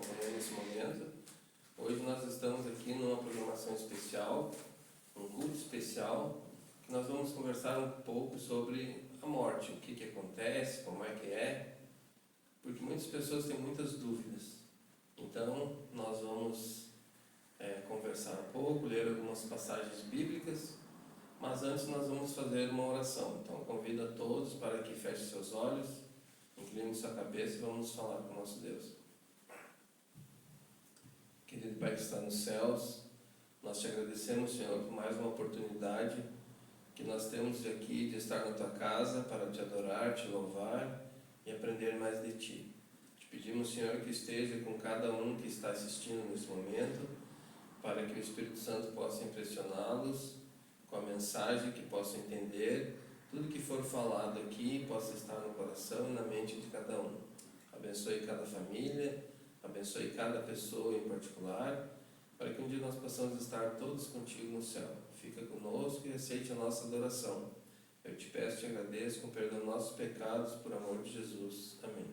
acompanhando nesse momento. Hoje nós estamos aqui numa programação especial, um culto especial, que nós vamos conversar um pouco sobre a morte, o que acontece, como é que é, porque muitas pessoas têm muitas dúvidas. Então nós vamos conversar um pouco, ler algumas passagens bíblicas, mas antes nós vamos fazer uma oração. Então convido a todos para que fechem seus olhos, incline sua cabeça e vamos falar com o nosso Deus. Querido Pai que está nos céus, nós te agradecemos, Senhor, por mais uma oportunidade que nós temos aqui de estar na Tua casa para Te adorar, Te louvar e aprender mais de Ti. Te pedimos, Senhor, que esteja com cada um que está assistindo nesse momento, para que o Espírito Santo possa impressioná-los com a mensagem, que possam entender tudo que for falado aqui, possa estar no coração e na mente de cada um. Abençoe cada família, abençoe cada pessoa em particular, para que um dia nós possamos estar todos contigo no céu. Fica conosco e aceite a nossa adoração. Eu te peço e te agradeço com perdão dos nossos pecados, por amor de Jesus. Amém.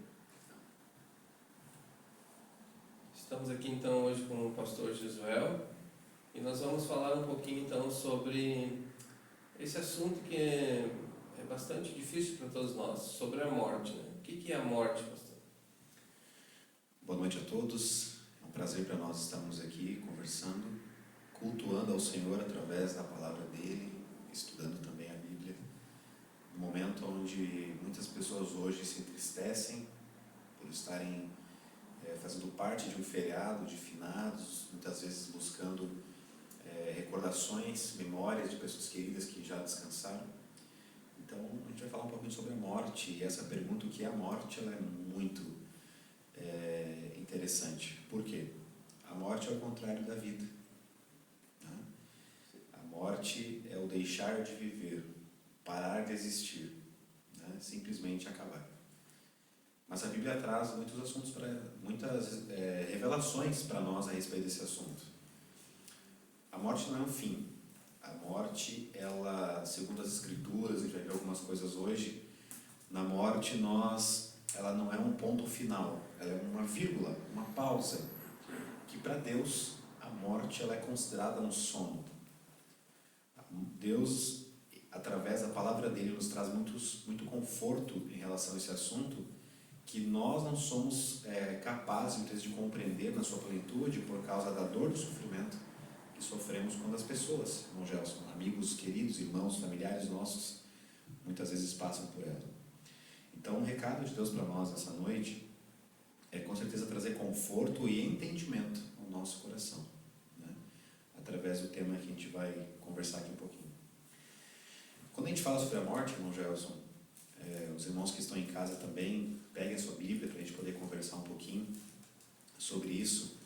Estamos aqui então hoje com o pastor Gisuel e nós vamos falar um pouquinho então sobre esse assunto que é bastante difícil para todos nós, sobre a morte, né? O que é a morte, pastor? Boa noite a todos, é um prazer para nós estarmos aqui conversando, cultuando ao Senhor através da palavra dEle, estudando também a Bíblia. Um momento onde muitas pessoas hoje se entristecem por estarem fazendo parte de um feriado de finados, muitas vezes buscando recordações, memórias de pessoas queridas que já descansaram. Então a gente vai falar um pouquinho sobre a morte, e essa pergunta, o que é a morte, ela é muito interessante. Por quê? A morte é o contrário da vida, né? A morte é o deixar de viver, parar de existir, né? Simplesmente acabar. Mas a Bíblia traz muitos assuntos, muitas revelações para nós a respeito desse assunto. A morte não é um fim. A morte, ela, segundo as Escrituras, a gente vai ver algumas coisas hoje, na morte ela não é um ponto final, ela é uma vírgula, uma pausa, que para Deus a morte ela é considerada um sono. Deus, através da palavra dele, nos traz muito conforto em relação a esse assunto, que nós não somos capazes, muitas vezes, de compreender na sua plenitude por causa da dor do sofrimento que sofremos quando as pessoas, irmão Gelson, amigos, queridos, irmãos, familiares nossos, muitas vezes passam por ela. Então, o recado de Deus para nós nessa noite é com certeza trazer conforto e entendimento ao nosso coração, né? Através do tema que a gente vai conversar aqui um pouquinho. Quando a gente fala sobre a morte, irmão Gelson, os irmãos que estão em casa também, peguem a sua Bíblia para a gente poder conversar um pouquinho sobre isso.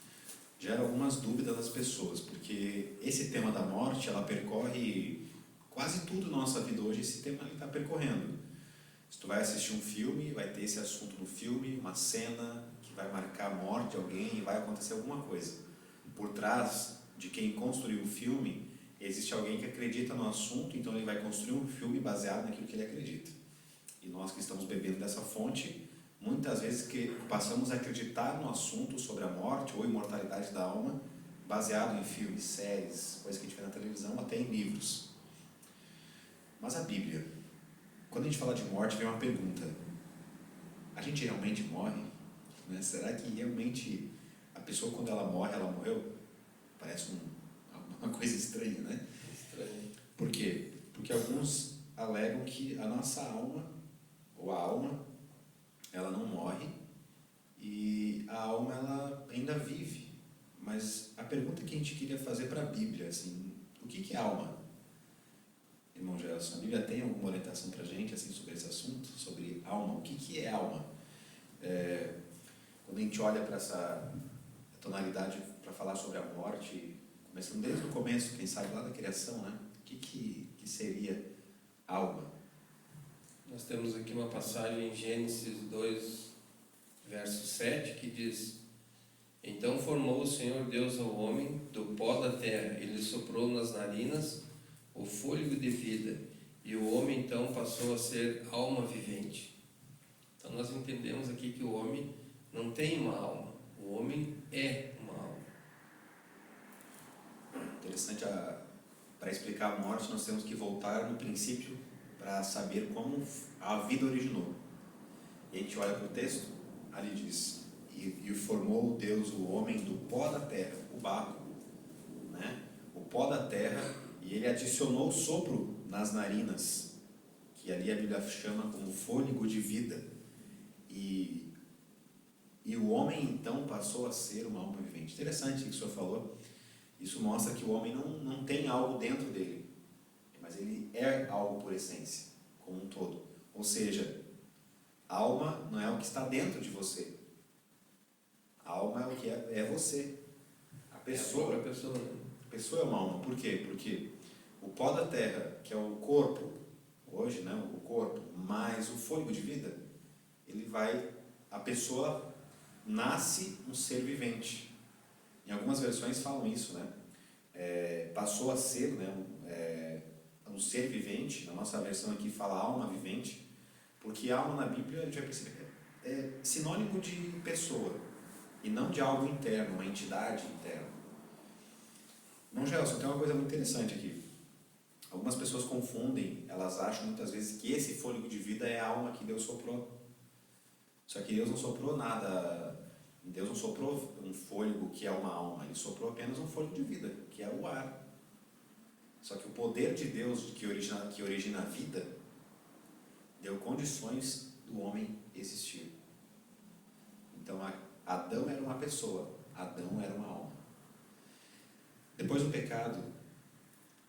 Gera algumas dúvidas das pessoas, porque esse tema da morte, ela percorre quase tudo na nossa vida hoje. Esse tema está percorrendo. Se tu vai assistir um filme, vai ter esse assunto no filme, uma cena que vai marcar a morte de alguém e vai acontecer alguma coisa. Por trás de quem construiu o filme, existe alguém que acredita no assunto, então ele vai construir um filme baseado naquilo que ele acredita. E nós que estamos bebendo dessa fonte, muitas vezes que passamos a acreditar no assunto sobre a morte ou imortalidade da alma, baseado em filmes, séries, coisas que a gente vê na televisão, até em livros. Mas a Bíblia, quando a gente fala de morte, vem uma pergunta: a gente realmente morre? Né? Será que realmente a pessoa, quando ela morre, ela morreu? Parece uma coisa estranha, né? Estranho. Por quê? Porque alguns alegam que a nossa alma, ou a alma, ela não morre e a alma ela ainda vive. Mas a pergunta que a gente queria fazer para a Bíblia, assim, o que é alma? Irmão Gelson, a Bíblia tem alguma orientação para a gente assim, sobre esse assunto, sobre alma? O que é alma? Quando a gente olha para essa tonalidade para falar sobre a morte, começando desde o começo, quem sabe lá da criação, né? O que seria alma? Nós temos aqui uma passagem em Gênesis 2, verso 7, que diz: Então formou o Senhor Deus ao homem do pó da terra, e lhe soprou nas narinas o fôlego de vida, e o homem então passou a ser alma vivente. Então nós entendemos aqui que o homem não tem uma alma. O O homem é uma alma. Interessante, para explicar a morte, nós temos que voltar no princípio para saber como a vida originou. E a gente olha para o texto, ali diz: e formou Deus o homem do pó da terra, o barro, né? O pó da terra, e ele adicionou sopro nas narinas, que ali a Bíblia chama como fôlego de vida. E o homem então passou a ser uma alma vivente. Interessante o que o senhor falou. Isso mostra que o homem não tem algo dentro dele, mas ele é algo por essência, como um todo. Ou seja, a alma não é o que está dentro de você. A alma é o que é você. A pessoa, É a própria pessoa, né? a pessoa é uma alma. Por quê? Porque o pó da terra, que é o corpo, hoje, né, o corpo, mais o fôlego de vida, a pessoa nasce um ser vivente. Em algumas versões falam isso, né? Passou a ser, né, um ser vivente. Na nossa versão aqui fala alma vivente, porque alma na Bíblia, a gente vai perceber, é sinônimo de pessoa, e não de algo interno, uma entidade interna. Irmão Gelson, tem uma coisa muito interessante aqui. Algumas pessoas confundem, elas acham muitas vezes que esse fôlego de vida é a alma que Deus soprou. Só que Deus não soprou nada, Deus não soprou um fôlego que é uma alma, Ele soprou apenas um fôlego de vida, que é o ar. Só que o poder de Deus que origina a vida, deu condições do homem existir. Então, Adão era uma pessoa, Adão era uma alma. Depois do pecado,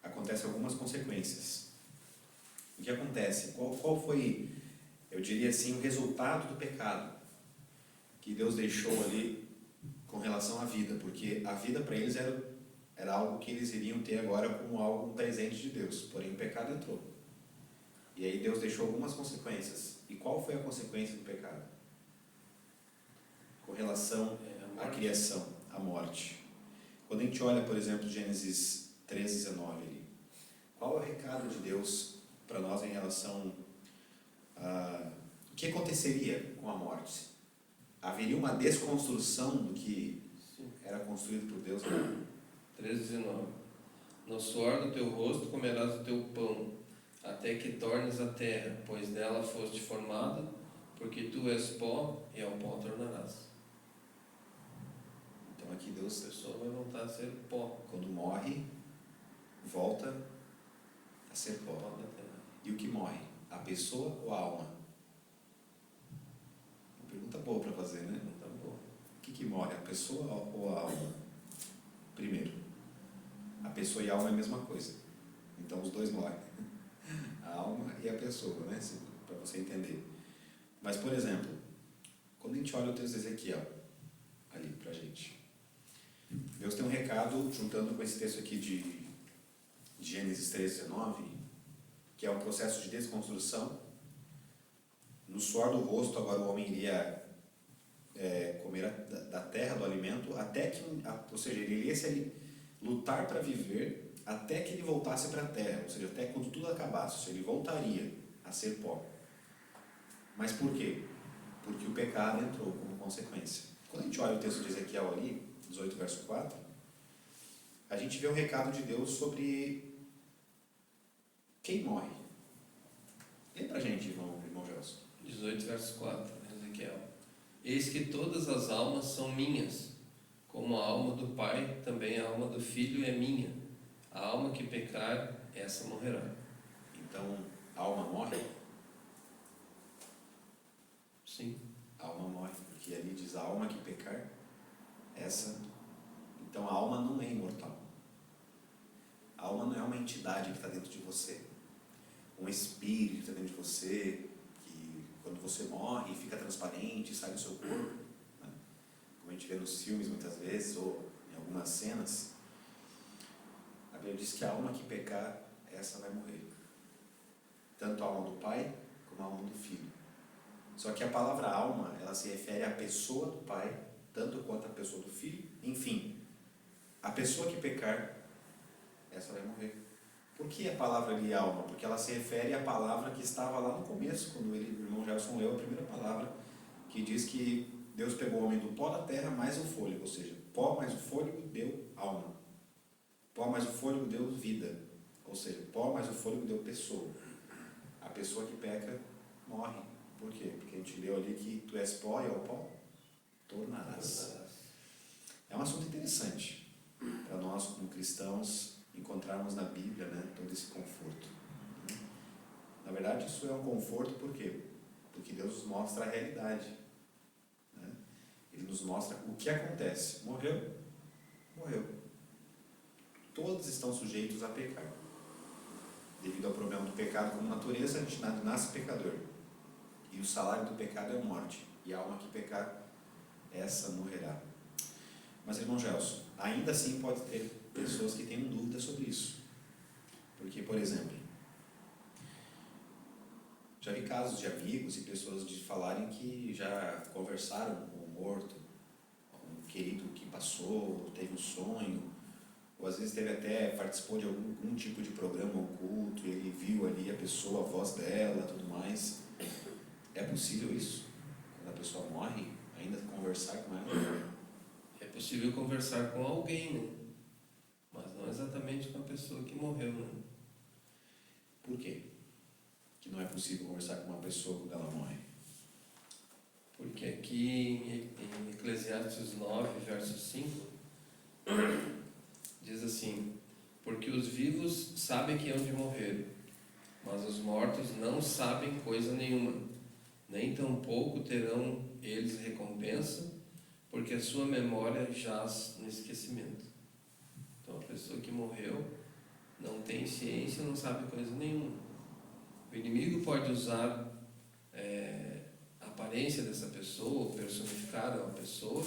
acontecem algumas consequências. O que acontece? Qual foi, eu diria assim, o resultado do pecado que Deus deixou ali com relação à vida? Porque a vida para eles era algo que eles iriam ter agora como algo, um presente de Deus. Porém, o pecado entrou. E aí Deus deixou algumas consequências. E qual foi a consequência do pecado? Com relação à criação, à morte. Quando a gente olha, por exemplo, Gênesis 3:19 ali, qual é o recado de Deus para nós em relação a o que aconteceria com a morte? Haveria uma desconstrução do que era construído por Deus? 3:19. No suor do teu rosto comerás o teu pão, até que tornes a terra, pois dela foste formado, porque tu és pó e ao pó tornarás. Então aqui Deus, A pessoa vai voltar a ser pó. quando morre, volta a ser pó. Pó da terra. E o que morre? A pessoa ou a alma? Uma pergunta boa para fazer, né? Tá bom. O que morre? A pessoa ou a alma? Primeiro, a pessoa e a alma é a mesma coisa. Então os dois morrem. A alma e a pessoa, né? Para você entender. Mas, por exemplo, quando a gente olha o texto de Ezequiel, ali pra gente, Deus tem um recado, juntando com esse texto aqui de Gênesis 3:19, que é um processo de desconstrução. No suor do rosto, agora o homem iria comer da terra, do alimento, até que, ou seja, ele iria lutar para viver até que ele voltasse para a terra, ou seja, até quando tudo acabasse, ou seja, ele voltaria a ser pó. Mas por quê? Porque o pecado entrou como consequência. Quando a gente olha o texto de Ezequiel ali, 18 verso 4, a gente vê um recado de Deus sobre quem morre. Lê pra gente, irmão Gelson. 18 verso 4, Ezequiel. Eis que todas as almas são minhas, como a alma do Pai, também a alma do Filho é minha. A alma que pecar, essa morrerá. Então, a alma morre? Sim. A alma morre, porque ali diz a alma que pecar, essa. Então, a alma não é imortal. A alma não é uma entidade que está dentro de você. Um espírito que está dentro de você, que quando você morre fica transparente, sai do seu corpo, né? Como a gente vê nos filmes muitas vezes, ou em algumas cenas. A Bíblia diz que a alma que pecar, essa vai morrer. Tanto a alma do Pai, como a alma do Filho. Só que a palavra alma, ela se refere à pessoa do Pai, tanto quanto à pessoa do Filho. Enfim, a pessoa que pecar, essa vai morrer. Por que a palavra ali alma? Porque ela se refere à palavra que estava lá no começo, quando o irmão Gelson leu a primeira palavra, que diz que Deus pegou o homem do pó da terra mais o fôlego, ou seja, pó mais o fôlego deu alma. Pó mais o fôlego deu vida, ou seja, pó mais o fôlego deu pessoa. A pessoa que peca morre. Por quê? Porque a gente leu ali que tu és pó e ao pó tornarás. É um assunto interessante para nós, como cristãos, encontrarmos na Bíblia, né, todo esse conforto. Na verdade, isso é um conforto por quê? Porque Deus nos mostra a realidade. Né? Ele nos mostra o que acontece. Morreu? Morreu. Todos estão sujeitos a pecar. Devido ao problema do pecado como natureza, a gente nasce pecador. E o salário do pecado é a morte. E a alma que pecar, essa morrerá. Mas, irmão Gelson, ainda assim pode ter pessoas que tenham dúvidas sobre isso. Porque, por exemplo, já vi casos de amigos e pessoas de falarem que já conversaram com o morto, um querido que passou, teve um sonho, ou às vezes teve até, participou de algum tipo de programa oculto, e ele viu ali a pessoa, a voz dela, tudo mais. É possível isso? Quando a pessoa morre, ainda conversar com ela? É possível conversar com alguém, né? Mas não exatamente com a pessoa que morreu, né? Por quê? Que não é possível conversar com uma pessoa quando ela morre? Porque aqui em Eclesiastes 9, verso 5, diz assim: porque os vivos sabem que hão de morrer, mas os mortos não sabem coisa nenhuma, nem tampouco terão eles recompensa, porque a sua memória jaz no esquecimento. Então a pessoa que morreu não tem ciência, não sabe coisa nenhuma. O inimigo pode usar a aparência dessa pessoa, personificar a pessoa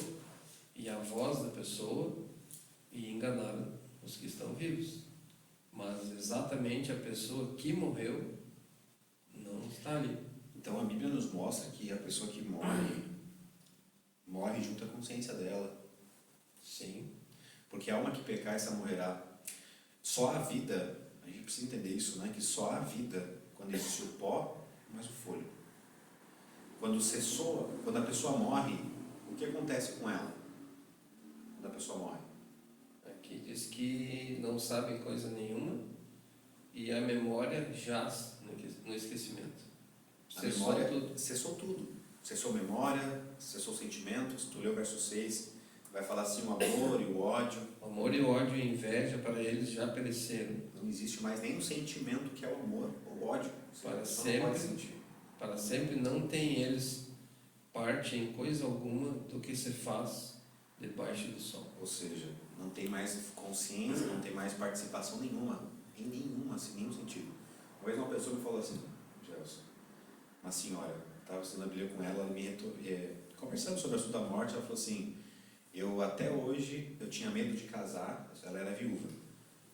e a voz da pessoa e enganar os que estão vivos. Mas exatamente a pessoa que morreu não está ali. Então a Bíblia nos mostra que a pessoa que morre junto à consciência dela. Sim. Porque a alma que pecar, essa morrerá. Só a vida, a gente precisa entender isso, né? Que só a vida, quando existe o pó, mais o fôlego. Quando a pessoa morre, o que acontece com ela? Quando a pessoa morre? Aqui diz que não sabem coisa nenhuma e a memória jaz no esquecimento. A memória cessou tudo. Cessou memória, cessou sentimentos. Tu leu o verso 6, vai falar assim, o amor e o ódio. O amor e o ódio e a inveja para eles já pereceram. Não existe mais nenhum sentimento que é o amor ou o ódio. Para sempre, não pode sentir. Para sempre não tem eles parte em coisa alguma do que se faz debaixo do sol. Ou seja, não tem mais consciência, não tem mais participação nenhuma, em nenhum sentido. Uma vez uma pessoa me falou assim, Gelson, uma senhora, estava estudando a Bíblia com ela, conversando sobre o assunto da morte, ela falou assim, eu até hoje, eu tinha medo de casar, ela era viúva,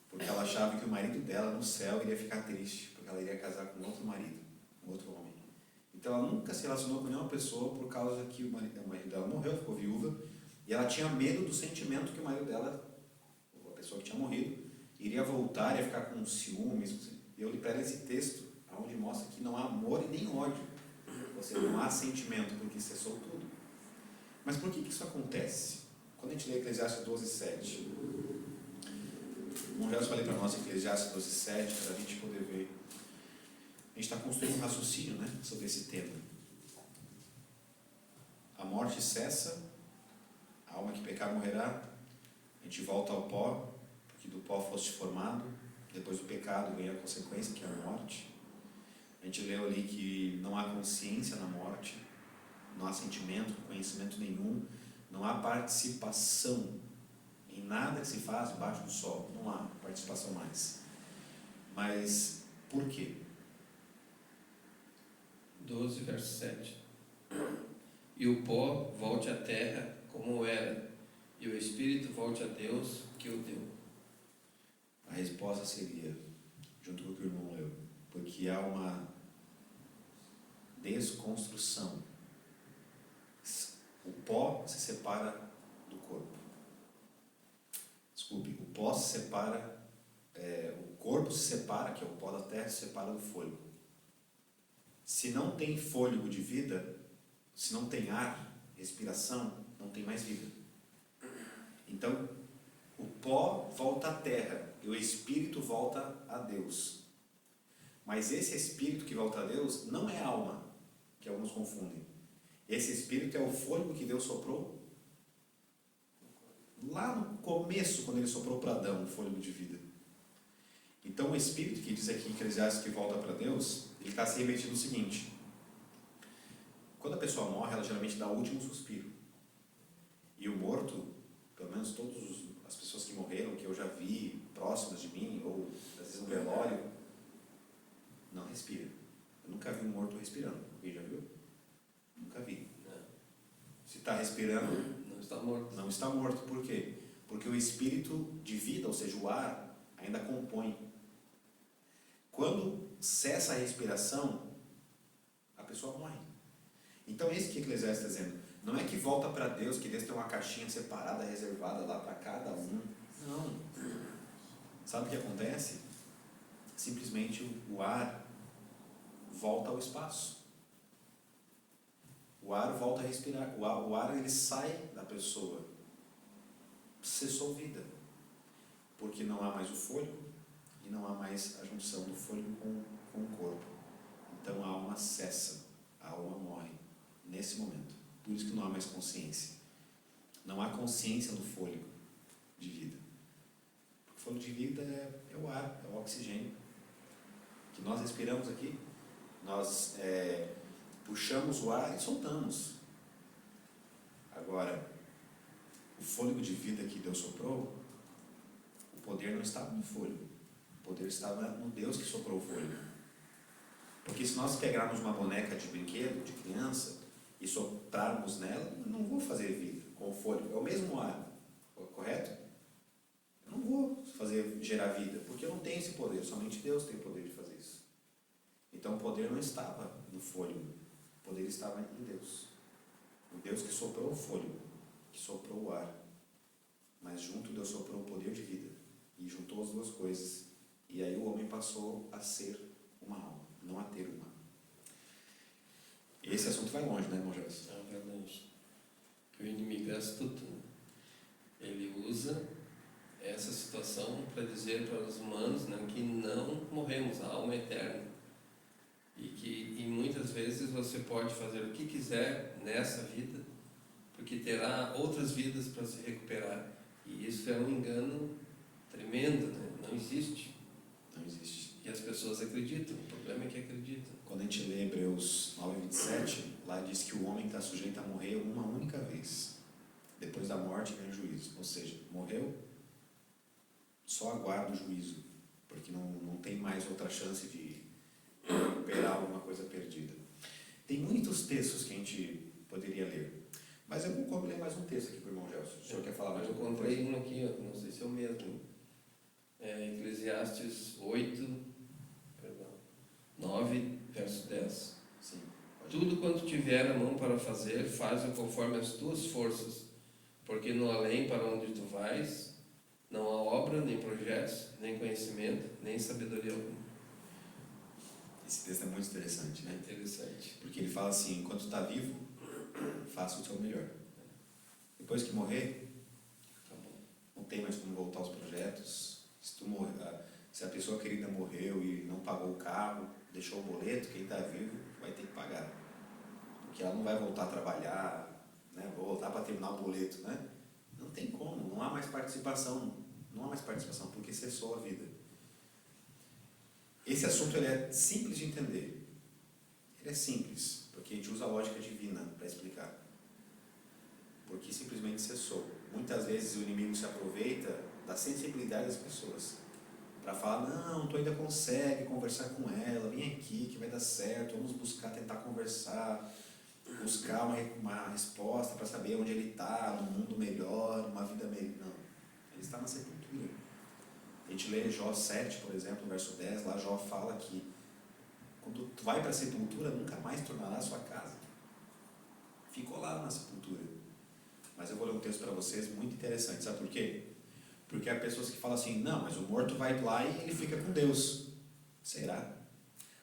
porque ela achava que o marido dela no céu iria ficar triste, porque ela iria casar com outro marido, um outro homem. Então ela nunca se relacionou com nenhuma pessoa por causa que o marido dela morreu, ficou viúva, e ela tinha medo do sentimento que o marido dela, a pessoa que tinha morrido, iria voltar, ia ficar com ciúmes. E eu li para ela esse texto, onde mostra que não há amor e nem ódio. Ou seja, não há sentimento, porque cessou tudo. Mas por que isso acontece? Quando a gente lê Eclesiastes 12:7, já falei para nós Eclesiastes 12:7, para a gente poder ver. A gente está construindo um raciocínio, né, sobre esse tema. A morte cessa, a alma que pecar morrerá, a gente volta ao pó, porque do pó foste formado, depois do pecado vem a consequência, que é a morte. A gente leu ali que não há consciência na morte, não há sentimento, conhecimento nenhum, não há participação em nada que se faz debaixo do sol, não há participação mais. Mas por quê? 12, verso 7. E o pó volte à terra como era, e o espírito volte a Deus que o deu. A resposta seria, junto com o que o irmão leu, porque há uma desconstrução. O pó se separa do corpo. Desculpe, o pó se separa, o corpo se separa, que é o pó da terra, se separa do fôlego. Se não tem fôlego de vida, se não tem ar, respiração, não tem mais vida. Então, o pó volta à terra e o espírito volta a Deus. Mas esse espírito que volta a Deus não é alma, que alguns confundem. Esse espírito é o fôlego que Deus soprou lá no começo, quando ele soprou para Adão o fôlego de vida. Então o espírito que diz aqui em Eclesiastes que volta para Deus, ele está se remetindo no seguinte: quando a pessoa morre, ela geralmente dá o último suspiro. E o morto, pelo menos todas as pessoas que morreram, que eu já vi próximas de mim, ou às vezes no velório, não respira. Eu nunca vi um morto respirando. Alguém já viu? Nunca vi. Se está respirando, Não está morto. não está morto. Por quê? Porque o espírito de vida, ou seja, o ar, ainda compõe. Quando cessa a respiração, a pessoa morre. Então é isso que Eclesiastes está dizendo. Não é que volta para Deus, que Deus tem uma caixinha separada, reservada lá para cada um. Não. Sabe o que acontece? Simplesmente o ar volta ao espaço. O ar volta a respirar. O ar ele sai da pessoa. Cessou vida. Porque não há mais o fôlego e não há mais a junção do fôlego com o corpo. Então a alma cessa. A alma morre nesse momento. Por isso que não há mais consciência. Não há consciência do fôlego de vida. O fôlego de vida é o ar, é o oxigênio que nós respiramos aqui. Nós puxamos o ar e soltamos. Agora, o fôlego de vida que Deus soprou, o poder não estava no fôlego. O poder estava no Deus que soprou o fôlego. Porque se nós pegarmos uma boneca de brinquedo, de criança, e soprarmos nela, não vou fazer vida com o fôlego. É o mesmo ar, correto? Eu não vou gerar vida, porque eu não tenho esse poder. Somente Deus tem o poder de fazer isso. Então o poder não estava no fôlego. O poder estava em Deus. O Deus que soprou o fôlego, que soprou o ar. Mas junto Deus soprou o poder de vida. E juntou as duas coisas. E aí o homem passou a ser uma alma, não a ter uma. Esse assunto vai longe, né, irmão Gelson? É verdade. Que o inimigo é astuto, né? Ele usa essa situação para dizer para os humanos, né, que não morremos, a alma é eterna. E muitas vezes você pode fazer o que quiser nessa vida, porque terá outras vidas para se recuperar. E isso é um engano tremendo, né? Não existe. Não existe. E as pessoas acreditam, o problema é que acreditam. Quando a gente lê Hebreus 9:27, lá diz que o homem está sujeito a morrer uma única vez. Depois da morte vem o juízo. Ou seja, morreu, só aguarda o juízo, porque não tem mais outra chance de recuperar alguma coisa perdida. Tem muitos textos que a gente poderia ler, mas eu vou ler mais um texto aqui para o irmão Gelson. O senhor quer falar mais eu alguma coisa? encontrei um aqui, ó, não sei se é o mesmo. Eclesiastes 9, verso 10. Sim. Tudo quanto tiver a mão para fazer, faz-o conforme as tuas forças, porque no além para onde tu vais, não há obra, nem projetos, nem conhecimento, nem sabedoria alguma. Esse texto é muito interessante, É né? interessante. Porque ele fala assim: enquanto está vivo, faça o seu melhor. Depois que morrer, Tá bom. não tem mais como voltar aos projetos. Se a pessoa querida morreu e não pagou o carro, deixou o boleto, quem está vivo vai ter que pagar. Porque ela não vai voltar a trabalhar, né? Vou voltar para terminar o boleto, né? Não tem como, não há mais participação. Não há mais participação, porque cessou a vida. Esse assunto ele é simples de entender. Ele é simples, porque a gente usa a lógica divina para explicar. Porque simplesmente cessou. Muitas vezes o inimigo se aproveita da sensibilidade das pessoas para falar: não, tu ainda consegue conversar com ela, vem aqui que vai dar certo, vamos tentar conversar, buscar uma resposta para saber onde ele está, num mundo melhor, uma vida melhor. Não, ele está na sepultura. A gente lê Jó 7, por exemplo, verso 10, lá Jó fala que quando tu vai para a sepultura, nunca mais tornará a sua casa. Ficou lá na sepultura. Mas eu vou ler um texto para vocês muito interessante, sabe por quê? Porque há pessoas que falam assim: não, mas o morto vai lá e ele fica com Deus. Será?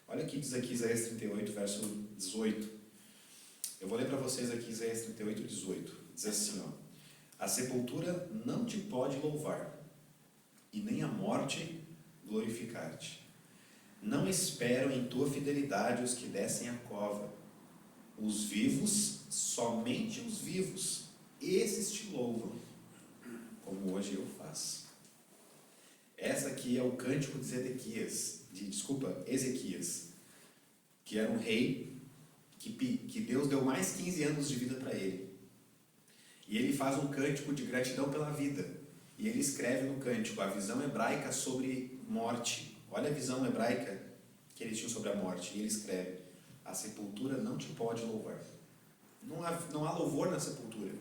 Olha o que diz aqui Isaías 38, verso 18. Eu vou ler para vocês aqui Isaías 38, 18. Diz assim, ó: a sepultura não te pode louvar, e nem a morte glorificar-te. Não esperam em tua fidelidade os que descem a cova. Os vivos, somente os vivos, esses te louvam, como hoje eu faço. Essa aqui é o cântico de Ezequias, que era um rei que Deus deu mais 15 anos de vida para ele. E ele faz um cântico de gratidão pela vida. E ele escreve no cântico a visão hebraica sobre morte. Olha a visão hebraica que ele tinha sobre a morte. E ele escreve: a sepultura não te pode louvar. Não há louvor na sepultura.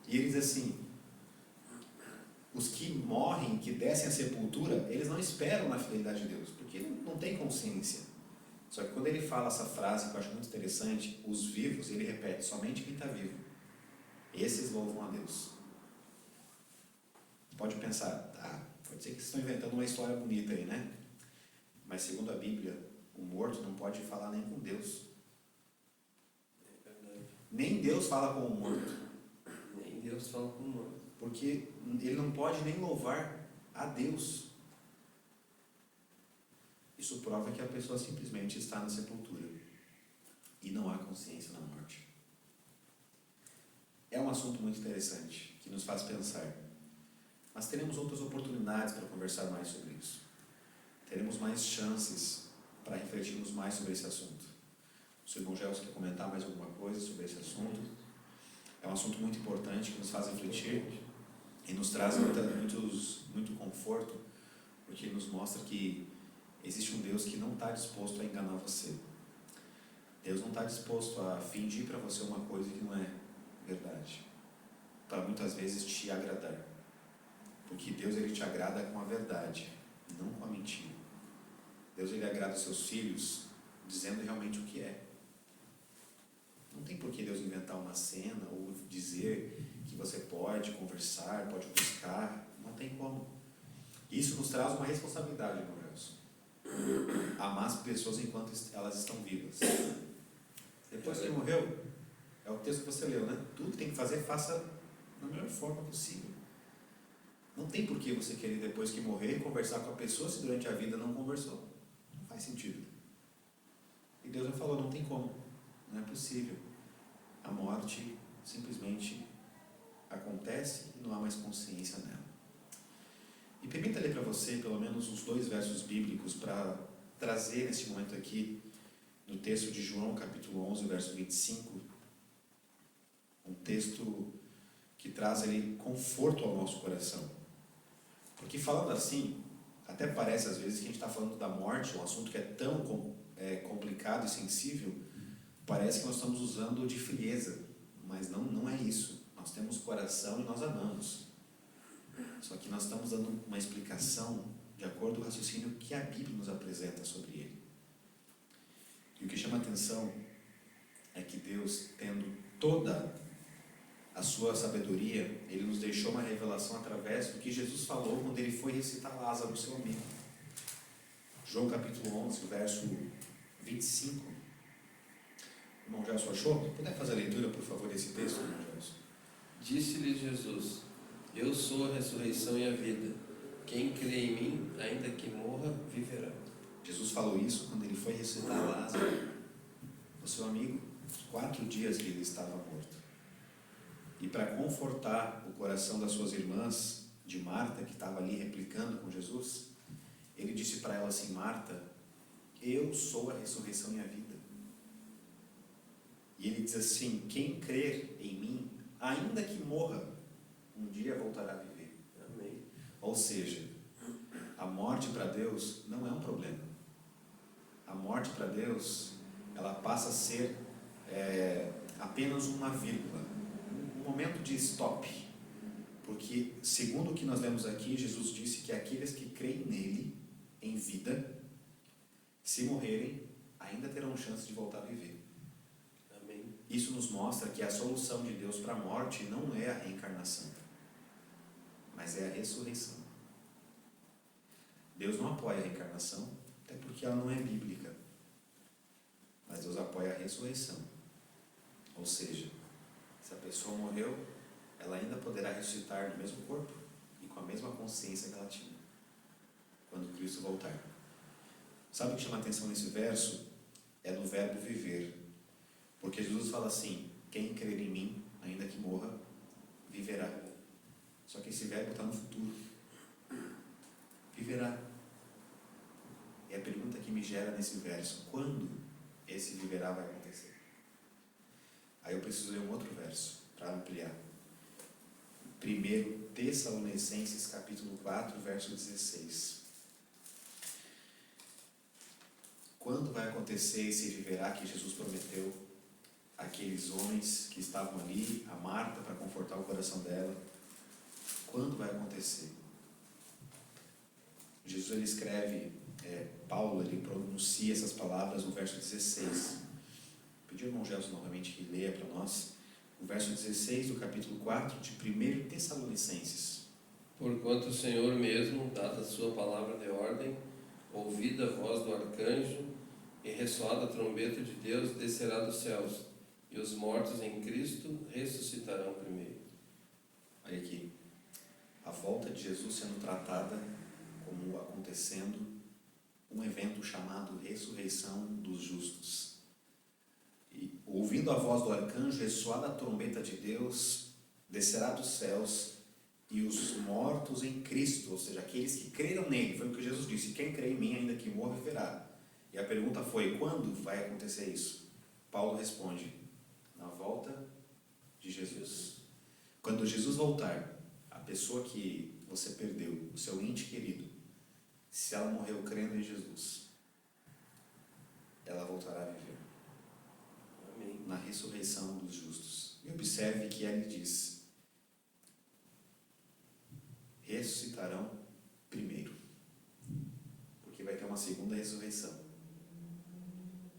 E ele diz assim: os que morrem, que descem à sepultura, eles não esperam na fidelidade de Deus, porque não tem consciência. Só que quando ele fala essa frase, que eu acho muito interessante, os vivos, ele repete: somente quem está vivo, esses louvam a Deus. Pode pensar, pode ser que vocês estão inventando uma história bonita aí, né? Mas segundo a Bíblia, o morto não pode falar nem com Deus. É verdade. Nem Deus fala com o morto. Nem Deus fala com o morto. Porque ele não pode nem louvar a Deus. Isso prova que a pessoa simplesmente está na sepultura e não há consciência na morte. É um assunto muito interessante, que nos faz pensar. Mas teremos outras oportunidades para conversar mais sobre isso. Teremos mais chances para refletirmos mais sobre esse assunto. O seu irmão Gelson quer comentar mais alguma coisa sobre esse assunto? É um assunto muito importante que nos faz refletir e nos traz muito conforto, porque nos mostra que existe um Deus que não está disposto a enganar você. Deus não está disposto a fingir para você uma coisa que não é verdade, para muitas vezes te agradar. Porque Deus, ele te agrada com a verdade, não com a mentira. Deus, ele agrada os seus filhos dizendo realmente o que é. Não tem por que Deus inventar uma cena ou dizer que você pode conversar, pode buscar. Não tem como. Isso nos traz uma responsabilidade, irmão Gelson. Amar as pessoas enquanto elas estão vivas. Depois que morreu, é o texto que você leu, né? Tudo que tem que fazer, faça da melhor forma possível. Não tem por que você querer, depois que morrer, conversar com a pessoa se durante a vida não conversou. Não faz sentido. E Deus já falou, não tem como. Não é possível. A morte simplesmente acontece e não há mais consciência nela. E permita ler para você pelo menos uns 2 versos bíblicos para trazer nesse momento aqui, no texto de João, capítulo 11, verso 25, um texto que traz ali conforto ao nosso coração. Porque falando assim, até parece às vezes que a gente está falando da morte, um assunto que é tão complicado e sensível, parece que nós estamos usando de frieza, mas não é isso. Nós temos coração e nós amamos. Só que nós estamos dando uma explicação de acordo com o raciocínio que a Bíblia nos apresenta sobre ele. E o que chama a atenção é que Deus, tendo toda a sua sabedoria, ele nos deixou uma revelação através do que Jesus falou quando ele foi recitar Lázaro, seu amigo. João capítulo 11, verso 25. Irmão Gelson, achou? Puder fazer a leitura, por favor, desse texto, irmão Gelson? Disse-lhe Jesus: eu sou a ressurreição e a vida. Quem crê em mim, ainda que morra, viverá. Jesus falou isso quando ele foi ressuscitar Lázaro, o seu amigo, os 4 dias que ele estava morto. E para confortar o coração das suas irmãs, de Marta, que estava ali replicando com Jesus, ele disse para ela assim: Marta, eu sou a ressurreição e a vida. E ele diz assim: quem crer em mim, ainda que morra, um dia voltará a viver. Amém. Ou seja, a morte para Deus não é um problema. A morte para Deus, ela passa a ser apenas uma vírgula, um momento de stop. Porque, segundo o que nós lemos aqui, Jesus disse que aqueles que creem nele, em vida, se morrerem, ainda terão chance de voltar a viver. Amém. Isso nos mostra que a solução de Deus para a morte não é a reencarnação, mas é a ressurreição. Deus não apoia a reencarnação, até porque ela não é bíblica. mas Deus apoia a ressurreição. Ou seja, se a pessoa morreu, ela ainda poderá ressuscitar no mesmo corpo e com a mesma consciência que ela tinha quando Cristo voltar. Sabe o que chama a atenção nesse verso? É no verbo viver. Porque Jesus fala assim: quem crer em mim, ainda que morra, viverá. Só que esse verbo está no futuro. Viverá. E a pergunta que me gera nesse verso: quando esse viverá vai acontecer? Aí eu preciso ler um outro verso para ampliar. 1 Tessalonicenses capítulo 4, verso 16. Quando vai acontecer esse viverá que Jesus prometeu àqueles homens que estavam ali, a Marta, para confortar o coração dela? Quando vai acontecer? Jesus, ele escreve, Paulo, ele pronuncia essas palavras no verso 16. Pedi ao irmão Gelson novamente que leia para nós o verso 16 do capítulo 4 de 1 Tessalonicenses. Porquanto o Senhor mesmo, dada a sua palavra de ordem, ouvida a voz do arcanjo e ressoada a trombeta de Deus, descerá dos céus, e os mortos em Cristo ressuscitarão primeiro. Olha aqui, a volta de Jesus sendo tratada como acontecendo um evento chamado ressurreição dos justos. E ouvindo a voz do arcanjo, ressoada a trombeta de Deus, descerá dos céus, e os mortos em Cristo, ou seja, aqueles que creram nele, foi o que Jesus disse: quem crê em mim, ainda que morra, viverá. E a pergunta foi: quando vai acontecer isso? Paulo responde: na volta de Jesus. Quando Jesus voltar, a pessoa que você perdeu, o seu ente querido, se ela morreu crendo em Jesus, ela voltará a viver. Amém. Na ressurreição dos justos. E observe que ele diz: ressuscitarão primeiro, porque vai ter uma segunda ressurreição,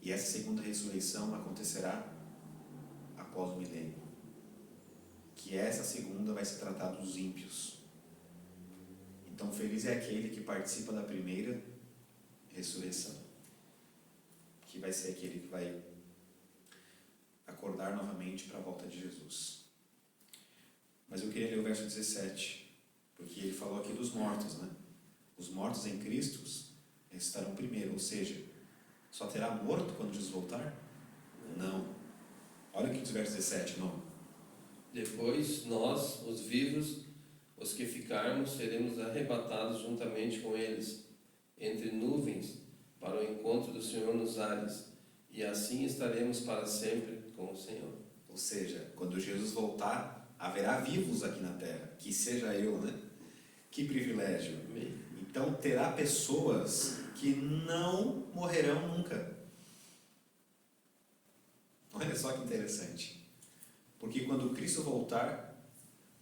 e essa segunda ressurreição acontecerá após o milênio, que essa segunda vai se tratar dos ímpios. Então feliz é aquele que participa da primeira ressurreição, que vai ser aquele que vai acordar novamente para a volta de Jesus. Mas eu queria ler o verso 17, porque ele falou aqui dos mortos, né? Os mortos em Cristo ressuscitarão primeiro, ou seja, só terá morto quando Jesus voltar? Não. Olha o que diz o verso 17, não. Depois, nós, os vivos, os que ficarmos, seremos arrebatados juntamente com eles, entre nuvens, para o encontro do Senhor nos ares, e assim estaremos para sempre com o Senhor. Ou seja, quando Jesus voltar, haverá vivos aqui na terra, que seja eu, né? Que privilégio. Amém. Então terá pessoas que não morrerão nunca. Olha só que interessante. Porque quando Cristo voltar,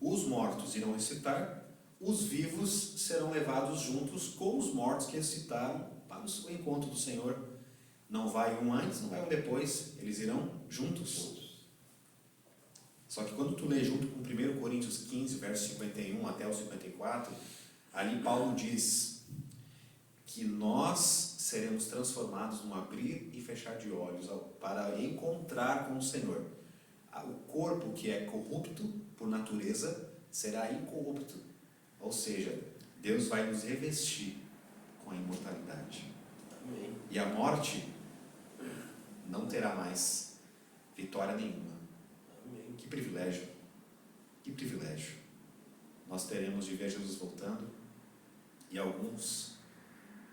os mortos irão ressuscitar, os vivos serão levados juntos com os mortos que ressuscitaram para o encontro do Senhor. Não vai um antes, não vai um depois, eles irão juntos. Só que quando tu lê junto com 1 Coríntios 15, verso 51 até o 54, ali Paulo diz que nós seremos transformados num abrir e fechar de olhos para encontrar com o Senhor. O corpo que é corrupto por natureza será incorrupto, ou seja, Deus vai nos revestir com a imortalidade. Amém. E a morte não terá mais vitória nenhuma. Amém. Que privilégio, que privilégio. Nós teremos de ver Jesus voltando, e alguns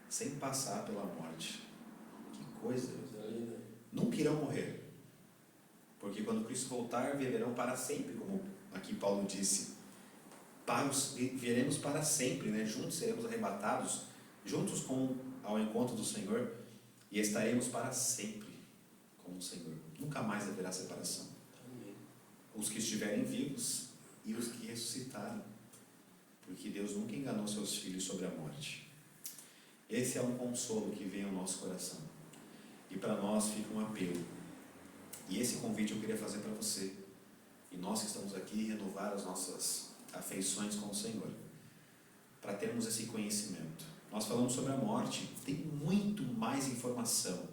sem passar pela morte. Que coisa! Nunca irão morrer, porque quando Cristo voltar, viverão para sempre, como aqui Paulo disse. Veremos para sempre, né? Juntos seremos arrebatados, juntos ao encontro do Senhor, e estaremos para sempre com o Senhor. Nunca mais haverá separação. Amém. Os que estiverem vivos e os que ressuscitaram, porque Deus nunca enganou seus filhos sobre a morte. Esse é um consolo que vem ao nosso coração, e para nós fica um apelo, e esse convite eu queria fazer para você, e nós que estamos aqui, renovar as nossas afeições com o Senhor, para termos esse conhecimento. Nós falamos sobre a morte, tem muito mais informação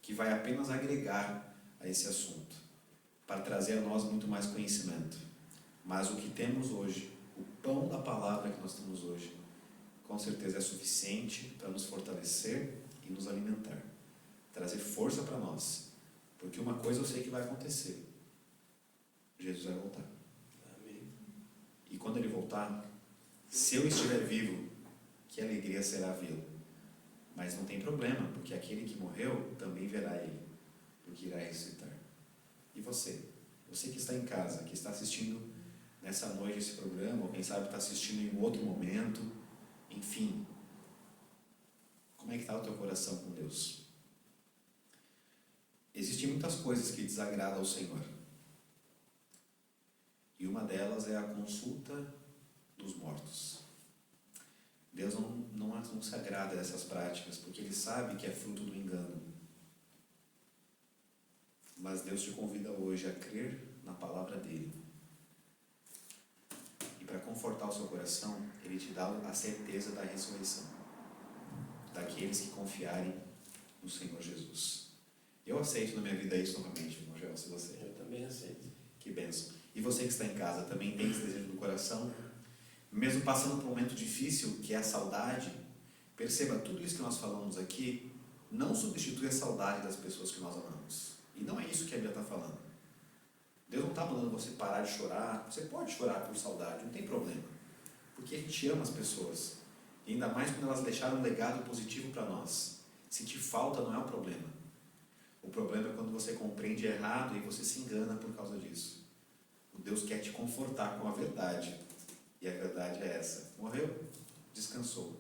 que vai apenas agregar a esse assunto, para trazer a nós muito mais conhecimento. Mas o que temos hoje, o pão da palavra que nós temos hoje, com certeza é suficiente para nos fortalecer e nos alimentar, trazer força para nós, porque uma coisa eu sei que vai acontecer: Jesus vai voltar. Amém. E quando Ele voltar, se eu estiver vivo, que alegria será vê-lo. Mas não tem problema, porque aquele que morreu também verá Ele, porque irá ressuscitar. E você? Você que está em casa, que está assistindo nessa noite esse programa, ou quem sabe está assistindo em outro momento, enfim, como é que está o teu coração com Deus? Existem muitas coisas que desagradam ao Senhor, e uma delas é a consulta dos mortos. Deus não se agrada dessas práticas, porque Ele sabe que é fruto do engano. Mas Deus te convida hoje a crer na palavra dEle. E para confortar o seu coração, Ele te dá a certeza da ressurreição daqueles que confiarem no Senhor Jesus. Eu aceito na minha vida isso novamente, irmão Joel, se você. Eu também aceito. Que bênção. E você que está em casa, também tem esse desejo no coração? Mesmo passando por um momento difícil, que é a saudade, perceba, tudo isso que nós falamos aqui não substitui a saudade das pessoas que nós amamos. E não é isso que a Bíblia está falando. Deus não está mandando você parar de chorar. Você pode chorar por saudade, não tem problema. Porque a gente ama as pessoas. E ainda mais quando elas deixaram um legado positivo para nós. Sentir falta não é um problema. O problema é quando você compreende errado e você se engana por causa disso. O Deus quer te confortar com a verdade. E a verdade é essa: morreu, descansou,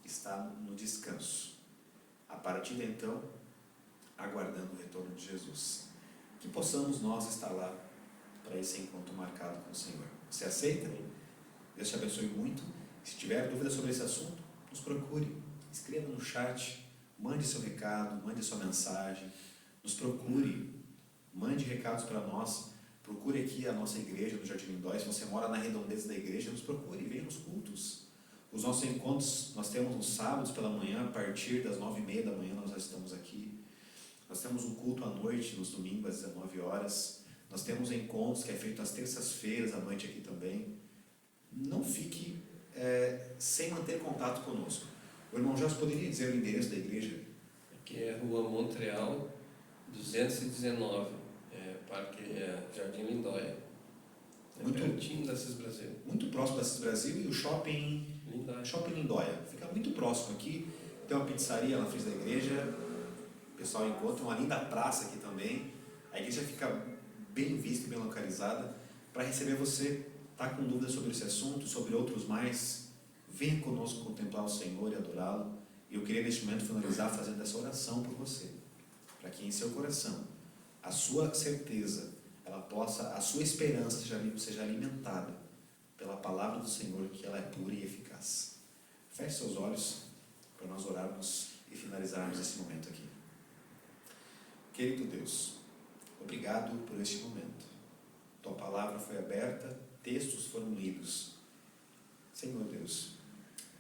está no descanso. A partir de então, aguardando o retorno de Jesus. Que possamos nós estar lá para esse encontro marcado com o Senhor. Você aceita? Deus te abençoe muito. Se tiver dúvida sobre esse assunto, nos procure. Escreva no chat, mande seu recado, mande sua mensagem. Nos procure, mande recados para nós. Procure aqui a nossa igreja no Jardim Lindóia. Se você mora na redondeza da igreja, nos procure, venha nos cultos. Os nossos encontros nós temos nos sábados pela manhã, a partir das 9h30 da manhã nós já estamos aqui. Nós temos um culto à noite, nos domingos às 19 horas. Nós temos encontros que é feito às terças-feiras à noite aqui também. Não fique sem manter contato conosco. O irmão Jorge poderia dizer o endereço da igreja? Aqui é Rua Montreal, 219. Parque Jardim Lindóia. Muito pertinho da CIS Brasil. Muito próximo da CIS Brasil e o Shopping Lindóia. Fica muito próximo aqui. Tem uma pizzaria na frente da igreja. O pessoal encontra uma linda praça aqui também. A igreja fica bem vista e bem localizada para receber você. Está com dúvidas sobre esse assunto, sobre outros mais? Venha conosco contemplar o Senhor e adorá-lo. E eu queria neste momento finalizar fazendo essa oração por você, para que em seu coração a sua certeza, a sua esperança seja alimentada pela palavra do Senhor, que ela é pura e eficaz. Feche seus olhos para nós orarmos e finalizarmos esse momento aqui. Querido Deus, obrigado por este momento. Tua palavra foi aberta, textos foram lidos. Senhor Deus,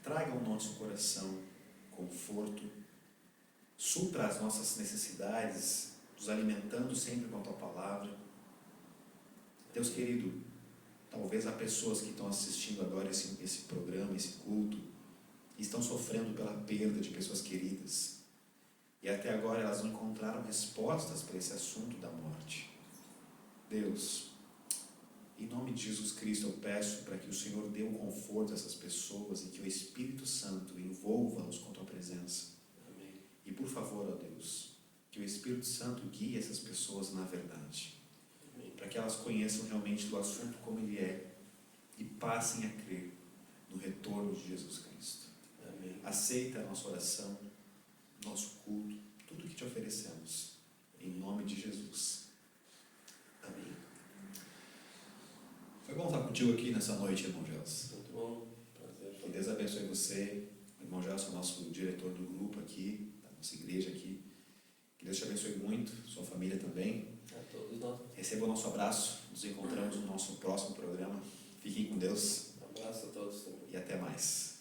traga ao nosso coração conforto, supra as nossas necessidades, nos alimentando sempre com a Tua palavra. Deus querido, talvez há pessoas que estão assistindo agora esse programa, esse culto, e estão sofrendo pela perda de pessoas queridas. E até agora elas não encontraram respostas para esse assunto da morte. Deus, em nome de Jesus Cristo, eu peço para que o Senhor dê um conforto a essas pessoas e que o Espírito Santo envolva-os com a Tua presença. Amém. E por favor, ó Deus, que o Espírito Santo guie essas pessoas na verdade. Amém. Para que elas conheçam realmente do assunto como ele é e passem a crer no retorno de Jesus Cristo. Amém. Aceita a nossa oração, nosso culto, tudo que te oferecemos, em nome de Jesus. Amém. Foi bom estar contigo aqui nessa noite, irmão Gelson. Muito bom, prazer. Que Deus abençoe você, o irmão Gelson, nosso diretor do grupo aqui, da nossa igreja aqui. Que Deus te abençoe muito, sua família também. A todos nós. Receba o nosso abraço, nos encontramos no nosso próximo programa. Fiquem com Deus. Um abraço a todos também. E até mais.